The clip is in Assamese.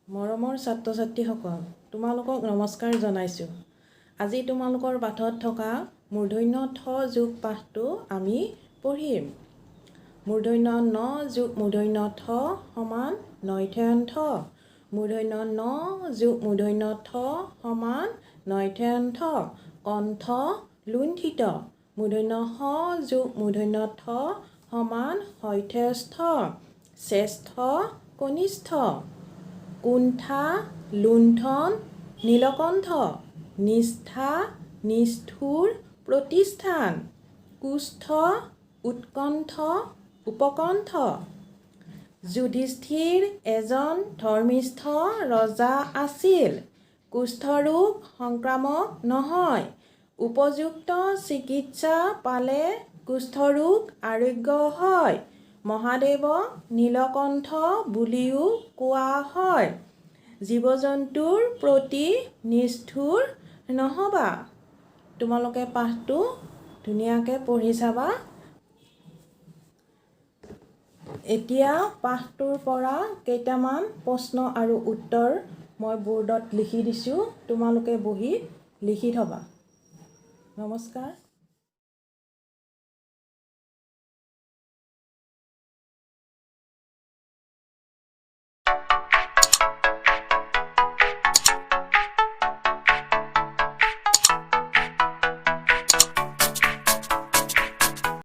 মৰমৰ ছাত্ৰ ছাত্ৰীসকল, তোমালোকক নমস্কাৰ জনাইছোঁ। আজি তোমালোকৰ পাঠত থকা মূৰ্ধন্য ঠ যোগ পাঠটো আমি পঢ়িম। মূৰ্ধন্য ন যোগ মূৰ্ধন্য ঠ সমান নইঠেন ঠ। মূৰ্ধন্য ন যোগ মূৰ্ধন্য ঠ সমান নইঠেন ঠ। কণ্ঠ লুণ্ঠিত। মূৰ্ধন্য স যোগ মূৰ্ধন্য ঠ সমান হইঠেস্থ। শ্ৰেষ্ঠ কনিষ্ঠ। কুণ্ঠা লুণ্ঠন নীলকণ্ঠ। নিষ্ঠা নিষ্ঠুৰ প্ৰতিষ্ঠান। কুষ্ঠ উৎকণ্ঠ উপকণ্ঠ। যুধিষ্ঠিৰ এজন ধৰ্মিষ্ঠ ৰজা আছিল। কুষ্ঠৰোগ সংক্ৰামক নহয়। উপযুক্ত চিকিৎসা পালে কুষ্ঠৰোগ আৰোগ্য হয়। মহাদেৱক নীলকণ্ঠ বুলিও কোৱা হয়। জীৱ-জন্তুৰ প্ৰতি নিষ্ঠুৰ নহবা। তোমালোকে পাঠটো ধুনীয়াকৈ পঢ়ি চাবা। এতিয়া পাঠটোৰ পৰা কেইটামান প্ৰশ্ন আৰু উত্তৰ মই বৰ্ডত লিখি দিছোঁ, তোমালোকে বহি লিখি থবা। নমস্কাৰ।